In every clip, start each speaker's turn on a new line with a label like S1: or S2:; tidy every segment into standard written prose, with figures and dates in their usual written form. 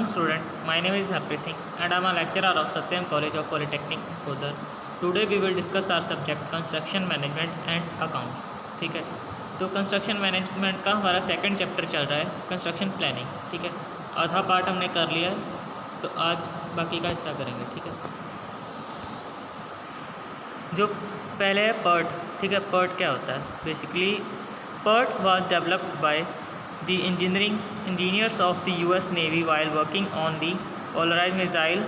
S1: student, my name is Harpreet Singh and I am a lecturer of Satyam College of Polytechnic, Kodar. Today we will discuss our subject Construction Management and Accounts. ठीक है, तो construction management का हमारा second chapter चल रहा है construction planning. ठीक है, आधा पार्ट हमने कर लिया है, तो आज बाकी का हिस्सा करेंगे. ठीक है, जो पहले है PERT. ठीक है, PERT क्या होता है? Basically PERT was developed by the engineers of the US Navy while working on the Polaris missile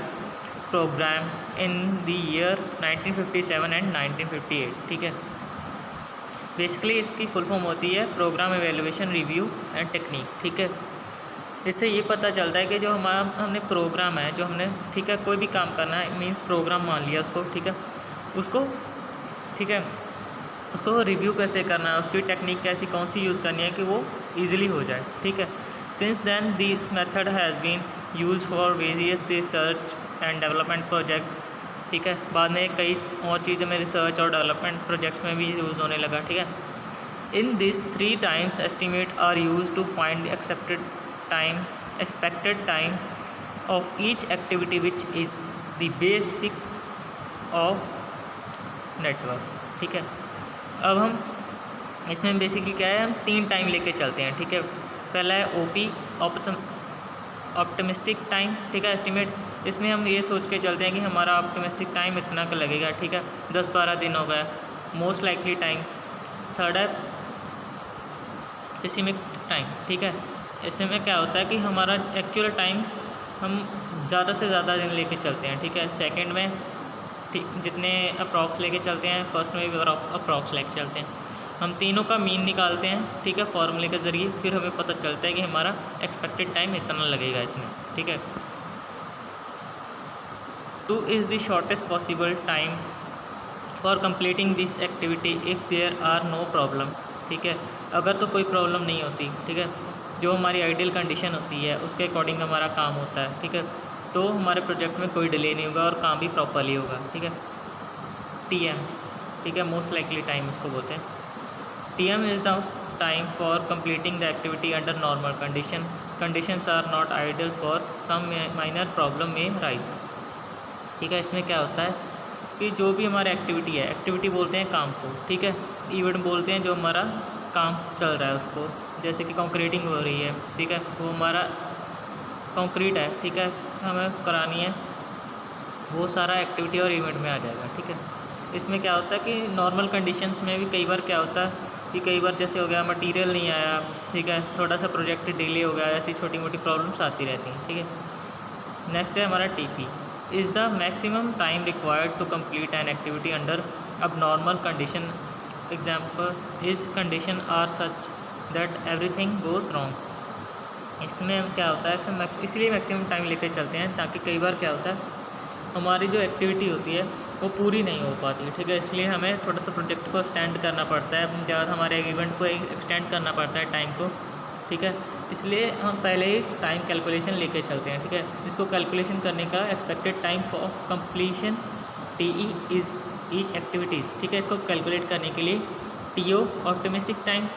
S1: program in the year 1957 and 1958. ठीक है, बेसिकली इसकी फुल फॉर्म होती है programme evaluation review and technique. ठीक है, इससे ये पता चलता है कि जो हमने प्रोग्राम है, जो हमने ठीक है कोई भी काम करना है, मींस प्रोग्राम मान लिया उसको. ठीक है, उसको ठीक है उसको रिव्यू कैसे करना है, उसकी टेक्निक कैसी कौन सी यूज़ करनी है कि वो ईजिली हो जाए. ठीक है, since then this method has been use for various research and development project. ठीक है, बाद में कई और चीज़ें में रिसर्च और डेवलपमेंट प्रोजेक्ट्स में भी यूज़ होने लगा. ठीक है, in this 3 times estimate are use to find expected time of each activity which is the basic of network. ठीक है, अब हम इसमें बेसिकली क्या है, हम 3 टाइम लेके चलते हैं. ठीक है, पहला है OP ऑप्टिमिस्टिक टाइम. ठीक है, एस्टिमेट. इसमें हम ये सोच के चलते हैं कि हमारा ऑप्टिमिस्टिक टाइम इतना का लगेगा. ठीक है, 10-12 दिन हो गया. Most likely time. थर्ड है पेसिमिक टाइम. ठीक है, इसमें क्या होता है कि हमारा एक्चुअल टाइम हम ज़्यादा से ज़्यादा दिन लेके चलते हैं. ठीक है, सेकंड में जितने अप्रॉक्स लेके चलते हैं, फर्स्ट में भी अप्रॉक्स लेके चलते हैं. हम तीनों का मीन निकालते हैं. ठीक है, फॉर्मूले के ज़रिए फिर हमें पता चलता है कि हमारा एक्सपेक्टेड टाइम इतना लगेगा इसमें. ठीक है, 2 is the shortest possible time for completing this activity if there are no problem. ठीक है, अगर तो कोई प्रॉब्लम नहीं होती. ठीक है, जो हमारी आइडियल कंडीशन होती है उसके अकॉर्डिंग हमारा काम होता है. ठीक है, तो हमारे प्रोजेक्ट में कोई डिले नहीं होगा और काम भी प्रॉपरली होगा. ठीक है, TM. ठीक है, मोस्ट लाइकली टाइम उसको बोलते हैं. TM is the time for completing the activity under normal conditions are not ideal for some minor problem में राइज. ठीक है, इसमें क्या होता है कि जो भी हमारी एक्टिविटी है, एक्टिविटी बोलते हैं काम को. ठीक है, इवेंट बोलते हैं जो हमारा काम चल रहा है उसको. जैसे कि कंक्रीटिंग हो रही है. ठीक है, वो हमारा कंक्रीट है. ठीक है, हमें करानी है, वो सारा एक्टिविटी और इवेंट में आ जाएगा. ठीक है, इसमें क्या होता है कि नॉर्मल कंडीशंस में भी कई बार क्या होता है कि कई बार जैसे हो गया मटेरियल नहीं आया. ठीक है, थोड़ा सा प्रोजेक्ट डिले हो गया, ऐसी छोटी मोटी प्रॉब्लम्स आती रहती हैं. ठीक है, नेक्स्ट है हमारा TP is the maximum time required to complete an activity under abnormal condition. Example is condition are such that everything goes wrong. इसमें क्या होता है, इसलिए मैक्सिमम टाइम लेकर चलते हैं ताकि कई बार क्या होता है हमारी जो एक्टिविटी होती है वो पूरी नहीं हो पाती है. ठीक है, इसलिए हमें थोड़ा सा प्रोजेक्ट को एक्सटेंड करना पड़ता है, ज़्यादा हमारे इवेंट को एक्सटेंड करना पड़ता है टाइम को. ठीक है, इसलिए हम पहले ही टाइम कैलकुलेशन लेके चलते हैं. ठीक है, इसको कैलकुलेशन करने का expected time of completion TE is each activities. ठीक है, इसको कैलकुलेट करने के लिए TO optimistic time,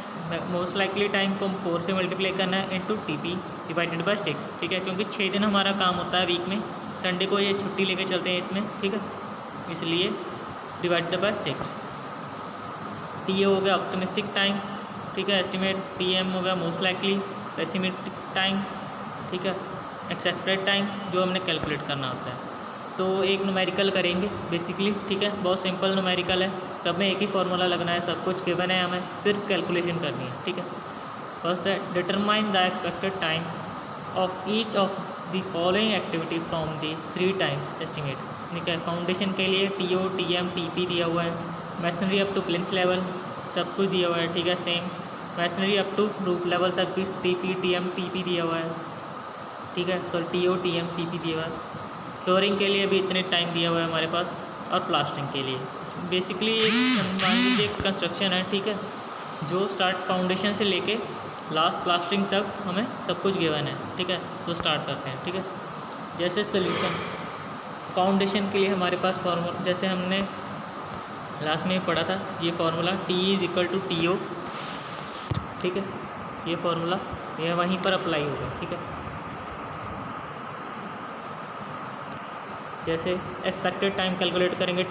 S1: most likely time को 4 से मल्टीप्लाई करना है इंटू TP डिवाइडेड बाय 6. ठीक है, क्योंकि 6 दिन हमारा काम होता है वीक में, संडे को ये छुट्टी लेके चलते हैं इसमें. ठीक है, इसलिए डिवाइडेड बाय 6. TO हो गया ऑप्टिमिस्टिक टाइम. ठीक है, एस्टिमेट. TM हो गया मोस्ट लाइकली, पेसिमिस्टिक टाइम. ठीक है, एक्सपेक्टेड टाइम जो हमने कैलकुलेट करना होता है. तो एक न्यूमेरिकल करेंगे बेसिकली. ठीक है, बहुत सिंपल न्यूमेरिकल है, सब में एक ही फार्मूला लगना है, सब कुछ गिवन है, हमें सिर्फ कैलकुलेशन करनी है. ठीक है, फर्स्ट है determine the expected time of each of the following activity from the 3 times estimate. ठीक है, फाउंडेशन के लिए TO TM TP दिया हुआ है. Masonry up to plinth level सब कुछ दिया हुआ है. ठीक है, same. Masonry up to roof level तक भी TP TM TP दिया हुआ है. ठीक है, सो TO TM TP दिया हुआ है. फ्लोरिंग के लिए भी इतने टाइम दिया हुआ है हमारे पास, और प्लास्टरिंग के लिए. बेसिकली एक कंस्ट्रक्शन है. ठीक है, जो स्टार्ट फाउंडेशन से लेके लास्ट प्लास्टरिंग तक हमें सब कुछ गिवन है. ठीक है, तो स्टार्ट करते हैं. ठीक है, जैसे सोल्यूशन फाउंडेशन के लिए हमारे पास फार्मूला जैसे हमने लास्ट में पढ़ा था, ये formula TE is equal to TO. ठीक है, ये फार्मूला ये वहीं पर अप्लाई होगा. ठीक है, जैसे एक्सपेक्टेड टाइम कैलकुलेट करेंगे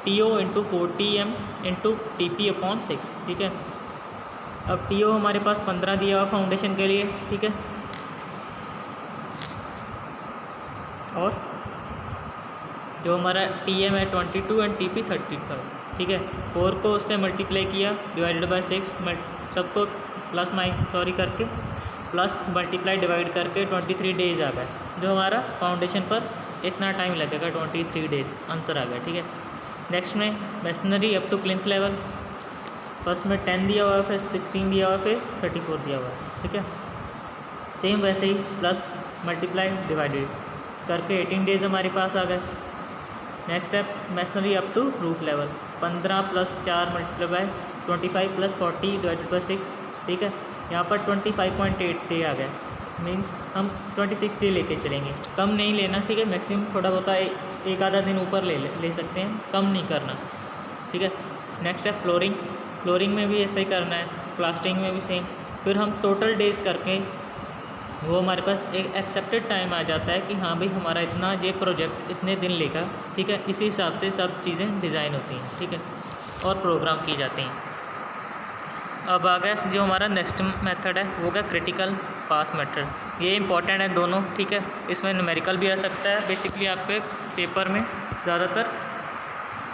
S1: TO into 40M into TP/6, ठीक है। अब TO हमारे पास 15 दिया हुआ फाउंडेशन के लिए, ठीक है, और जो हमारा TM है 22 एंड TP 35, ठीक है। 4 को उससे मल्टीप्लाई किया डिवाइडेड बाय 6, सबको प्लस करके प्लस मल्टीप्लाई डिवाइड करके 23 डेज आ गए। जो हमारा फाउंडेशन पर इतना टाइम लगेगा 23 डेज, आंसर आ गया, ठीक है। नेक्स्ट में masonry up to plinth level, first में 10 दिया हुआ है, फिर 16 दिया हुआ है, फिर 34 दिया हुआ है, ठीक है। सेम वैसे ही प्लस मल्टीप्लाई डिवाइडेड करके 18 डेज हमारे पास आ गए। नेक्स्ट है masonry up to roof level, 15 + 4 multiply by 25 + 40 divided by 6, ठीक है। यहाँ पर 25.8 डे आ गए, मीन्स हम 26 डे लेके चलेंगे, कम नहीं लेना, ठीक है। मैक्सिमम थोड़ा बहुत एक आधा दिन ऊपर ले सकते हैं, कम नहीं करना, ठीक है। नेक्स्ट है फ्लोरिंग में भी ऐसा ही करना है, प्लास्टरिंग में भी सेम। फिर हम टोटल डेज करके वो हमारे पास एक एक्सेप्टेड टाइम आ जाता है कि हाँ भाई हमारा इतना ये प्रोजेक्ट इतने दिन लेगा, ठीक है। इसी हिसाब से सब चीज़ें डिज़ाइन होती हैं, ठीक है, और प्रोग्राम की जाती हैं। अब आ गया जो हमारा नेक्स्ट मेथड है, वो क्या क्रिटिकल पाथ मेथड। ये इंपॉर्टेंट है दोनों, ठीक है। इसमें न्यूमेरिकल भी आ सकता है, बेसिकली आपके पेपर में ज़्यादातर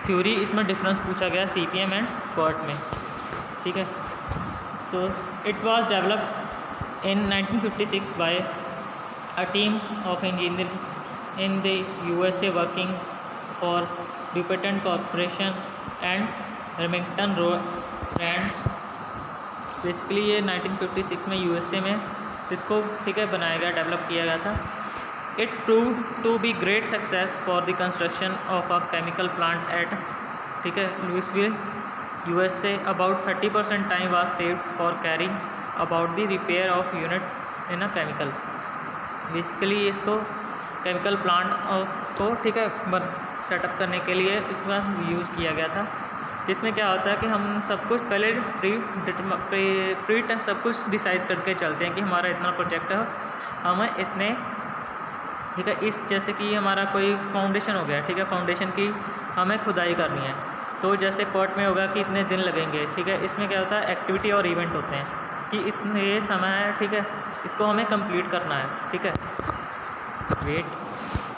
S1: थ्योरी इसमें डिफरेंस पूछा गया CPM एंड PERT में, ठीक है। तो it was developed in 1956 by a team of engineers in the USA working for DuPont Corporation and Remington Rand। Basically ये 1956 में USA में इसको, ठीक है, बनाया गया, डेवलप किया गया था। It proved to be great success for the construction of a chemical plant at, ठीक है, Louisville USA। About 30% time was saved for carrying about the repair of unit in a chemical. Basically इसको chemical plant को, ठीक है, setup करने के लिए इसमें यूज़ किया गया था। इसमें क्या होता है कि हम सब कुछ पहले प्री सब कुछ डिसाइड करके चलते हैं कि हमारा इतना प्रोजेक्ट है, हमें इतने, ठीक है, इस जैसे कि हमारा कोई फाउंडेशन हो गया, ठीक है, फाउंडेशन की हमें खुदाई करनी है, तो जैसे PERT में होगा कि इतने दिन लगेंगे, ठीक है। इसमें क्या होता है, एक्टिविटी और इवेंट होते हैं कि इतने ये समय है, ठीक है, इसको हमें कंप्लीट करना है, ठीक है। वेट